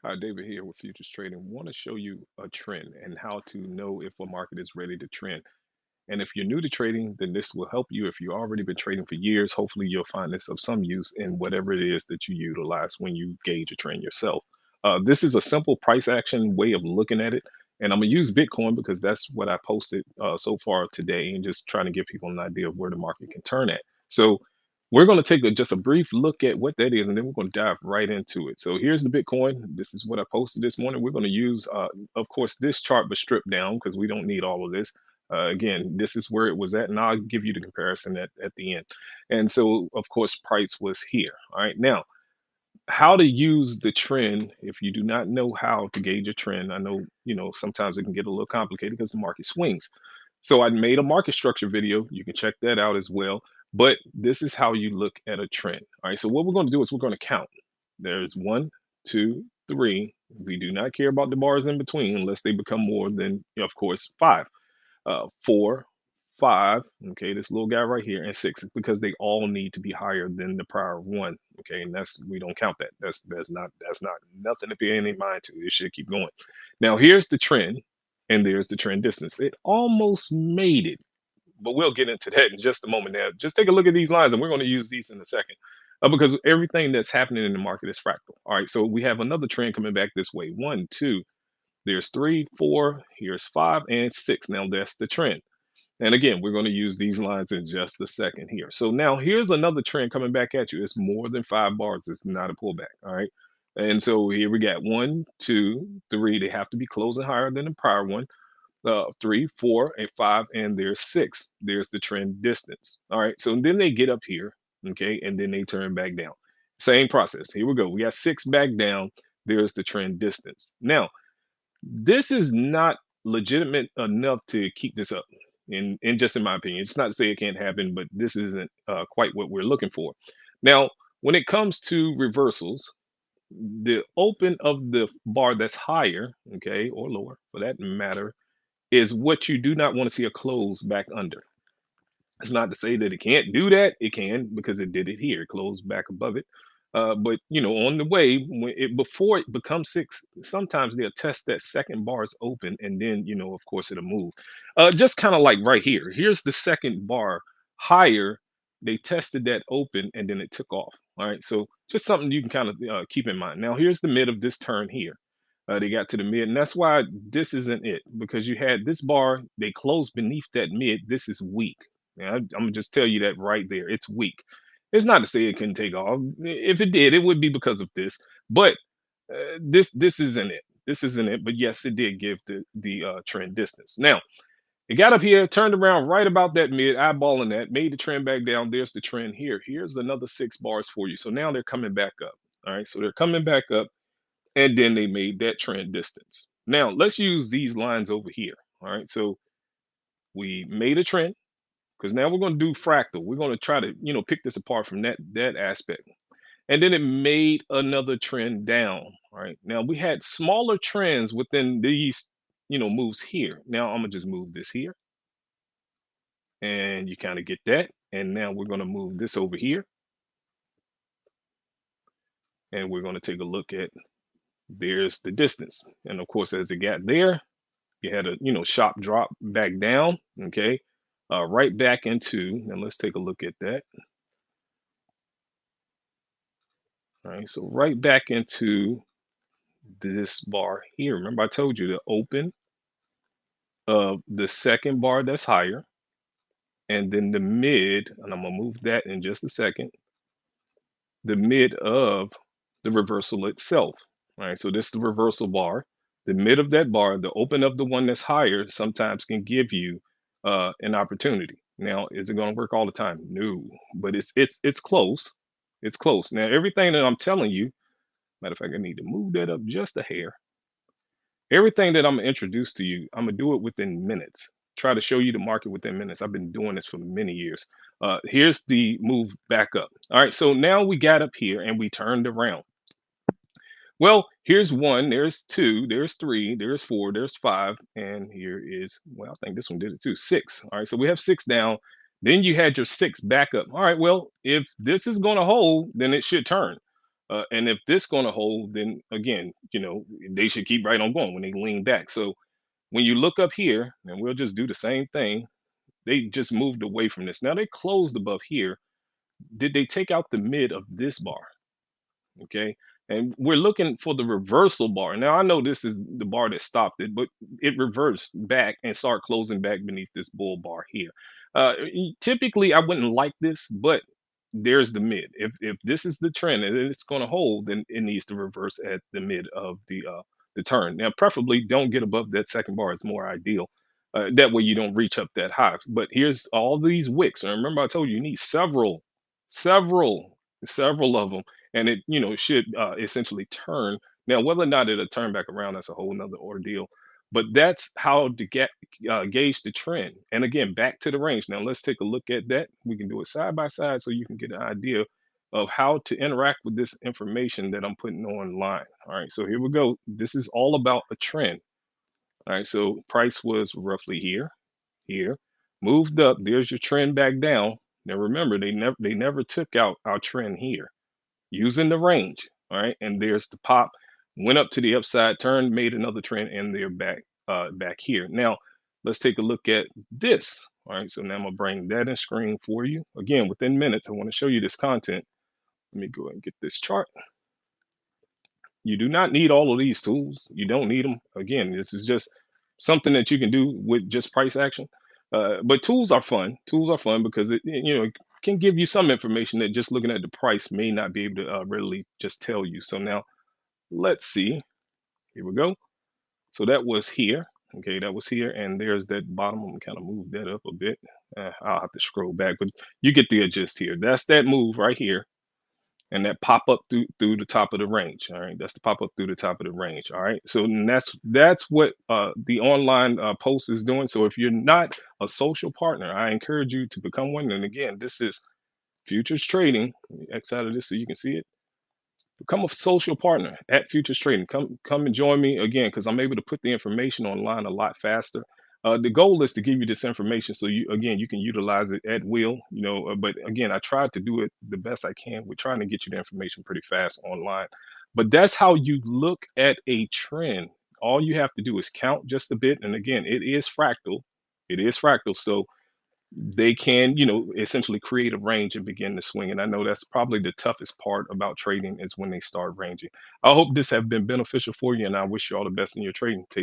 Hi, David here with Futures Trading. Want to show you a trend and how to know if a market is ready to trend. And if you're new to trading, then this will help you. If you've already been trading for years, hopefully you'll find this of some use in whatever it is that you utilize when you gauge a trend yourself. This is a simple price action way of looking at it. And I'm going to use Bitcoin because that's what I posted so far today and just trying to give people an idea of where the market can turn at. So we're going to take just a brief look at what that is, and then we're going to dive right into it. So here's the Bitcoin. This is what I posted this morning. We're going to use, of course, this chart, but stripped down because we don't need all of this. Again, this is where it was at, and I'll give you the comparison at the end. And so, of course, price was here. All right. Now, how to use the trend if you do not know how to gauge a trend. I know, sometimes it can get a little complicated because the market swings. So I made a market structure video. You can check that out as well. But this is how you look at a trend. All right. So what we're going to do is we're going to count. There's one, two, three. We do not care about the bars in between unless they become more than, of course, five, four, five. Okay, this little guy right here, and six, because they all need to be higher than the prior one. Okay, and that's we don't count that. That's not nothing to pay any mind to. It should keep going. Now here's the trend, and there's the trend distance. It almost made it, but we'll get into that in just a moment. Now, just take a look at these lines, and we're going to use these in a second. Because everything that's happening in the market is fractal. All right, so we have another trend coming back this way. One, two, there's three, four, here's five, and six. Now that's the trend. And again, we're going to use these lines in just a second here. So now here's another trend coming back at you. It's more than five bars. It's not a pullback. All right. And so here we got one, two, three. They have to be closing higher than the prior one. Three, four, and five, and there's six. There's the trend distance. All right. So then they get up here. Okay. And then they turn back down. Same process. Here we go. We got six back down. There's the trend distance. Now, this is not legitimate enough to keep this up. And just in my opinion, it's not to say it can't happen, but this isn't quite what we're looking for. Now, when it comes to reversals, the open of the bar that's higher, okay, or lower for that matter, is what you do not want to see a close back under. It's not to say that it can't do that. It can because it did it here. It closed back above it. But on the way, before it becomes six, sometimes they'll test that second bar is open, and then of course, it'll move. Just kind of like right here. Here's the second bar higher. They tested that open, and then it took off. All right, so just something you can kind of keep in mind. Now, here's the mid of this turn here. They got to the mid, and that's why this isn't it because you had this bar. They closed beneath that mid. This is weak. Yeah, I'm gonna just tell you that right there. It's weak. It's not to say it couldn't take off. If it did, it would be because of this. But this isn't it. This isn't it. But yes, it did give the trend distance. Now it got up here, turned around right about that mid, eyeballing that, made the trend back down. There's the trend here. Here's another six bars for you. So now they're coming back up. All right. So they're coming back up, and then they made that trend distance. Now let's use these lines over here. All right. So we made a trend because now we're going to do fractal. We're going to try to, pick this apart from that aspect. And then it made another trend down. All right. Now we had smaller trends within these, moves here. Now I'm gonna just move this here, and you kind of get that. And now we're going to move this over here, and we're going to take a look at there's the distance. And of course, as it got there, you had a sharp drop back down. Okay. Right back into, now let's take a look at that. All right, so right back into this bar here. Remember, I told you the open of the second bar that's higher, and then the mid, and I'm gonna move that in just a second. The mid of the reversal itself. All right, so this is the reversal bar. The mid of that bar, the open of the one that's higher, sometimes can give you an opportunity. Now, is it going to work all the time? No, but it's close. It's close. Now, everything that I'm telling you. Matter of fact, I need to move that up just a hair. Everything that I'm gonna introduce to you, I'm gonna do it within minutes. Try to show you the market within minutes. I've been doing this for many years. Here's the move back up. All right, so now we got up here and we turned around. Well, here's one, there's two, there's three, there's four, there's five, and here is, well, I think this one did it too, six. All right, so we have six down. Then you had your six back up. All right, well, if this is going to hold, then it should turn. And if this going to hold, then again, they should keep right on going when they lean back. So when you look up here, and we'll just do the same thing, they just moved away from this. Now they closed above here. Did they take out the mid of this bar? Okay. And we're looking for the reversal bar. Now I know this is the bar that stopped it, but it reversed back and start closing back beneath this bull bar here. Typically I wouldn't like this, but there's the mid. If this is the trend and it's going to hold, then it needs to reverse at the mid of the turn. Now, preferably don't get above that second bar. It's more ideal. That way you don't reach up that high. But here's all these wicks. And remember, I told you you need several, several of them, and it should essentially turn. Now, whether or not it'll turn back around, that's a whole nother ordeal. But that's how to get gauge the trend. And again, back to the range. Now let's take a look at that. We can do it side by side so you can get an idea of how to interact with this information that I'm putting online. All right, so here we go. This is all about a trend. All right, so price was roughly here, moved up. There's your trend back down. Now remember, they never took out our trend here using the range. All right, and there's the pop, went up to the upside, turned, made another trend, and they're back here. Now let's take a look at this. All right, so now I'm gonna bring that in screen for you. Again, within minutes, I want to show you this content. Let me go ahead and get this chart. You do not need all of these tools. You don't need them. Again, this is just something that you can do with just price action. But tools are fun. Tools are fun because it can give you some information that just looking at the price may not be able to readily just tell you. So now let's see. Here we go. So that was here. Okay, that was here, and there's that bottom. I'm gonna kind of move that up a bit. I'll have to scroll back, but you get the gist here. That's that move right here, and that pop up through the top of the range. All right, that's the pop up through the top of the range. All right, so that's what the online post is doing. So if you're not a social partner, I encourage you to become one. And again, this is futures trading. Let me X out of this so you can see it. Become a social partner at Futures Trading. Come and join me again because I'm able to put the information online a lot faster. The goal is to give you this information so you can utilize it at will. But again, I tried to do it the best I can. We're trying to get you the information pretty fast online. But that's how you look at a trend. All you have to do is count just a bit. And again, it is fractal. It is fractal. So they can, essentially create a range and begin to swing. And I know that's probably the toughest part about trading is when they start ranging. I hope this have been beneficial for you, and I wish you all the best in your trading. Take